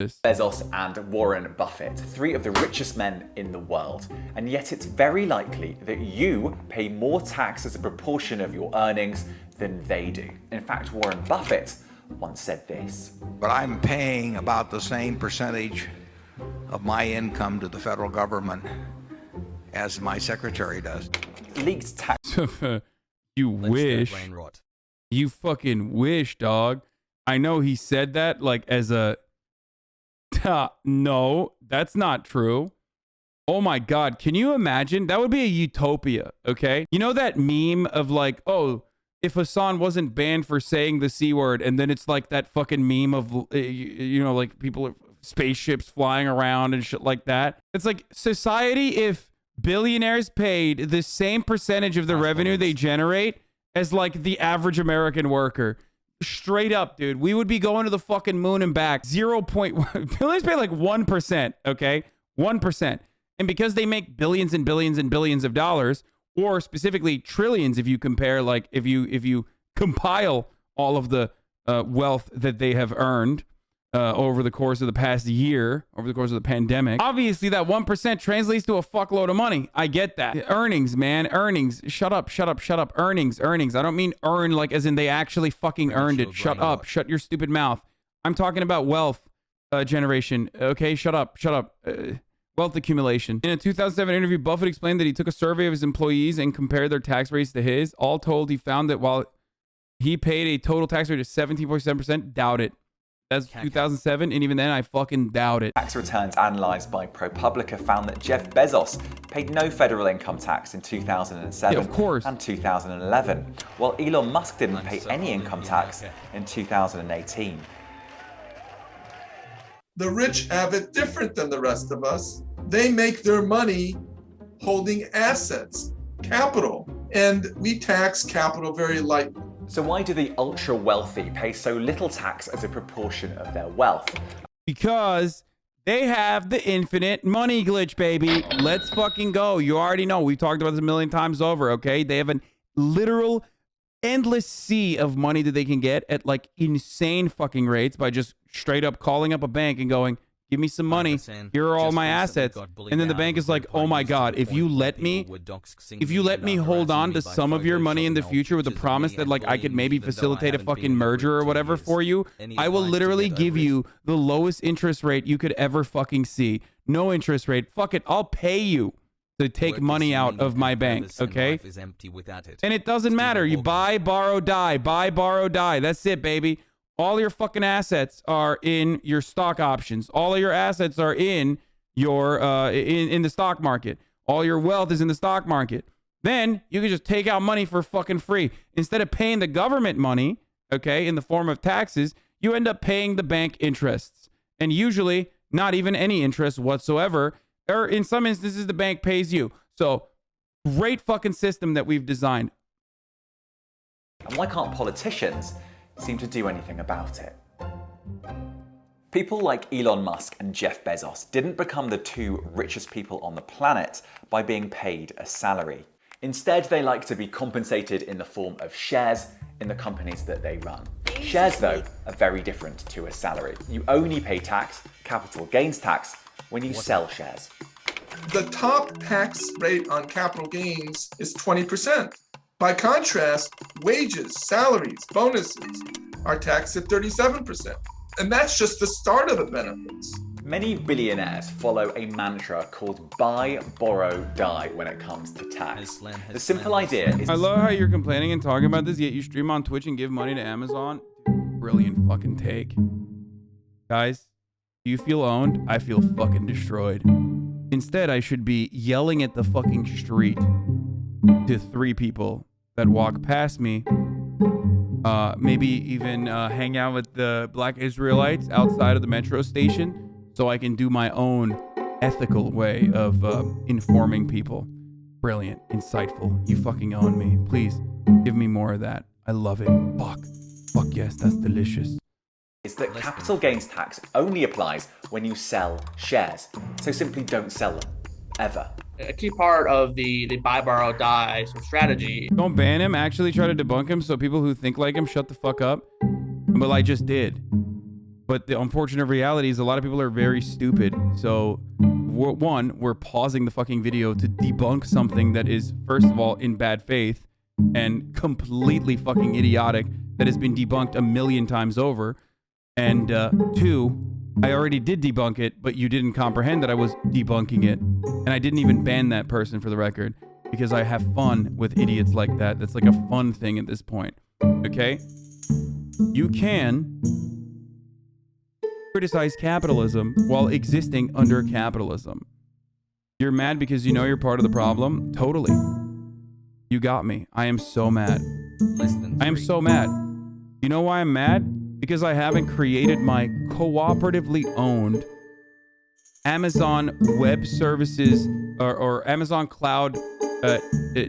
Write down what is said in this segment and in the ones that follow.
Bezos and Warren Buffett, three of the richest men in the world. And yet it's very likely that you pay more tax as a proportion of your earnings than they do. In fact, Warren Buffett once said this. But I'm paying about the same percentage of my income to the federal government as my secretary does. Leaked tax. You wish. You fucking wish, dog. I know he said that like as a... No, that's not true. Oh my God. Can you imagine? That would be a utopia, okay? You know that meme of like, oh, if Hasan wasn't banned for saying the C word, and then it's like that fucking meme of, you know, like people, spaceships flying around and shit like that. It's like society, if billionaires paid the same percentage of the revenue they generate as like the average American worker. Straight up, dude, we would be going to the fucking moon and back. 0.1 billionaires pay like 1%, okay? 1%. And because they make billions and billions and billions of dollars, or specifically trillions if you compare, like if you compile all of the wealth that they have earned over the course of the past year, over the course of the pandemic, obviously that 1% translates to a fuckload of money. I get that. Earnings, man, earnings. Shut up. Earnings. I don't mean earn like as in they actually fucking earned it. Shut up. Shut your stupid mouth. I'm talking about wealth generation. Okay, shut up. Wealth accumulation. In a 2007 interview, Buffett explained that he took a survey of his employees and compared their tax rates to his. All told, he found that while he paid a total tax rate of 17.7%, doubt it. That's 2007, and even then, I fucking doubt it. Tax returns analysed by ProPublica found that Jeff Bezos paid no federal income tax in 2007 yeah, of course. and 2011, while Elon Musk didn't pay any income tax in 2018. The rich have it different than the rest of us. They make their money holding assets, capital, and we tax capital very lightly. So why do the ultra wealthy pay so little tax as a proportion of their wealth? Because they have the infinite money glitch, baby. Let's fucking go. You already know. We've talked about this a million times over, okay? They have a literal endless sea of money that they can get at like insane fucking rates by just straight up calling up a bank and going, give me some money. Here are all my assets. And then the bank is like, oh my God, if you let me hold on to some of your money in the future with the promise that like I could maybe facilitate a fucking merger or whatever for you, I will literally give you the lowest interest rate you could ever fucking see. No interest rate. Fuck it. I'll pay you to take money out of my bank, okay? And it doesn't matter. You buy, borrow, die. Buy, borrow, die. That's it, baby. All your fucking assets are in your stock options. All of your assets are in your in the stock market. All your wealth is in the stock market. Then you can just take out money for fucking free. Instead of paying the government money, okay, in the form of taxes, you end up paying the bank interests. And usually not even any interest whatsoever. Or in some instances, the bank pays you. So great fucking system that we've designed. And why can't politicians seem to do anything about it? People like Elon Musk and Jeff Bezos didn't become the two richest people on the planet by being paid a salary. Instead, they like to be compensated in the form of shares in the companies that they run. Shares, though, are very different to a salary. You only pay tax, capital gains tax, when you sell shares. The top tax rate on capital gains is 20%. By contrast, wages, salaries, bonuses are taxed at 37%. And that's just the start of the benefits. Many billionaires follow a mantra called buy, borrow, die when it comes to tax. The simple idea is... I love how you're complaining and talking about this, yet you stream on Twitch and give money to Amazon. Brilliant fucking take. Guys, do you feel owned? I feel fucking destroyed. Instead, I should be yelling at the fucking street to three people that walk past me. Maybe even hang out with the Black Israelites outside of the metro station so I can do my own ethical way of informing people. Brilliant. Insightful. You fucking own me. Please give me more of that. I love it. Fuck yes, that's delicious. Is that capital gains tax only applies when you sell shares. So simply don't sell them. Ever. A key part of the buy, borrow, die sort of strategy. Don't ban him. Actually try to debunk him so people who think like him shut the fuck up. Well, I just did. But the unfortunate reality is a lot of people are very stupid. So we're pausing the fucking video to debunk something that is, first of all, in bad faith and completely fucking idiotic, that has been debunked a million times over. And two, I already did debunk it, but you didn't comprehend that I was debunking it. And I didn't even ban that person, for the record, because I have fun with idiots like that. That's like a fun thing at this point. Okay? You can criticize capitalism while existing under capitalism. You're mad because you know you're part of the problem? Totally. You got me. I am so mad. I am so mad. You know why I'm mad? Because I haven't created my cooperatively owned Amazon Web Services or Amazon Cloud,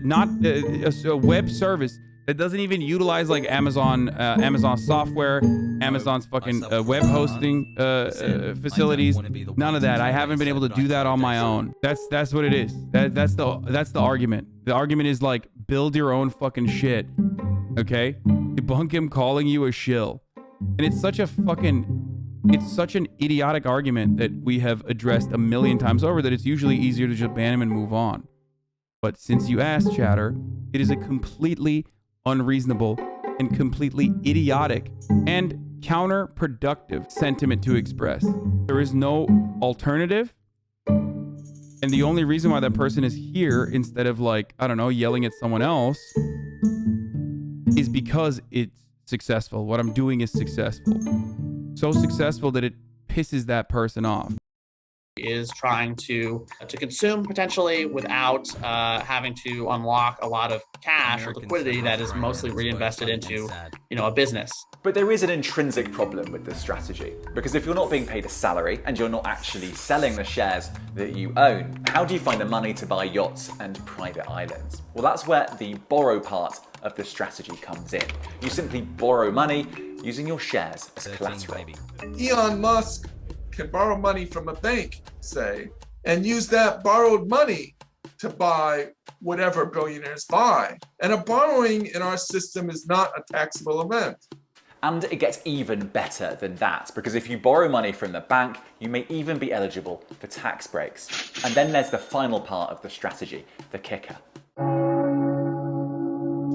not a web service that doesn't even utilize like Amazon software, Amazon's fucking web hosting facilities. None of that. I haven't been able to do that on my own. That's what it is. That's the argument. The argument is like, build your own fucking shit. Okay? Debunk him calling you a shill. And it's such an idiotic argument that we have addressed a million times over that it's usually easier to just ban him and move on. But since you asked, chatter, it is a completely unreasonable and completely idiotic and counterproductive sentiment to express. There is no alternative. And the only reason why that person is here instead of, like, I don't know, yelling at someone else is because it's successful. What I'm doing is successful. So successful that it pisses that person off. Is trying to consume potentially without having to unlock a lot of cash or liquidity that is mostly reinvested into, a business. But there is an intrinsic problem with this strategy, because if you're not being paid a salary and you're not actually selling the shares that you own, how do you find the money to buy yachts and private islands? Well, that's where the borrow part of the strategy comes in. You simply borrow money using your shares as collateral. Elon Musk can borrow money from a bank, say, and use that borrowed money to buy whatever billionaires buy. And a borrowing in our system is not a taxable event. And it gets even better than that, because if you borrow money from the bank, you may even be eligible for tax breaks. And then there's the final part of the strategy, the kicker.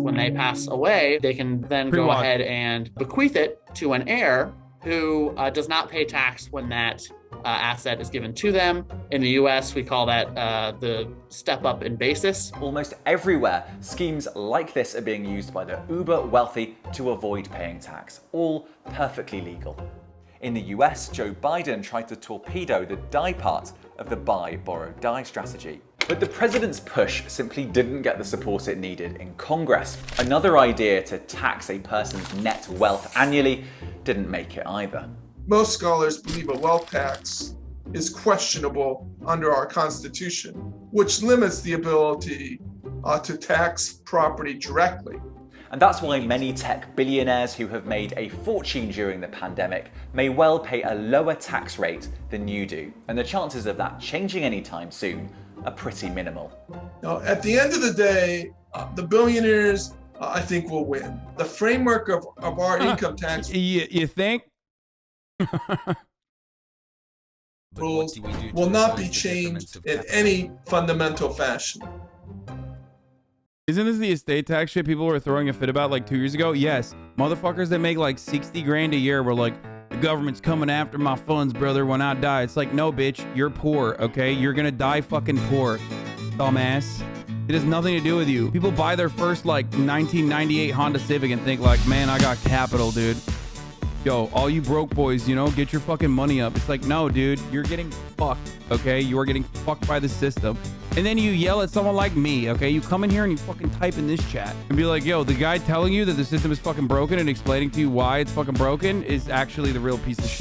When they pass away, they can then go ahead and bequeath it to an heir who does not pay tax when that asset is given to them. In the US, we call that the step up in basis. Almost everywhere, schemes like this are being used by the uber wealthy to avoid paying tax, all perfectly legal. In the US, Joe Biden tried to torpedo the die part of the buy, borrow, die strategy. But the president's push simply didn't get the support it needed in Congress. Another idea to tax a person's net wealth annually didn't make it either. Most scholars believe a wealth tax is questionable under our Constitution, which limits the ability to tax property directly. And that's why many tech billionaires who have made a fortune during the pandemic may well pay a lower tax rate than you do. And the chances of that changing anytime soon are pretty minimal. Now, at the end of the day, the billionaires, I think, will win. The framework of our income tax You think? rules will not be changed in any fundamental fashion. Isn't this the estate tax shit people were throwing a fit about like 2 years ago? Yes. Motherfuckers that make like 60 grand a year were like, the government's coming after my funds, brother, when I die. It's like, no, bitch, you're poor, okay? You're gonna die fucking poor, dumbass. It has nothing to do with you. People buy their first like 1998 Honda Civic and think like, man, I got capital, dude. Yo, all you broke boys, get your fucking money up. It's like, no, dude, you're getting fucked, okay? You are getting fucked by the system. And then you yell at someone like me, okay? You come in here and you fucking type in this chat and be like, yo, the guy telling you that the system is fucking broken and explaining to you why it's fucking broken is actually the real piece of shit.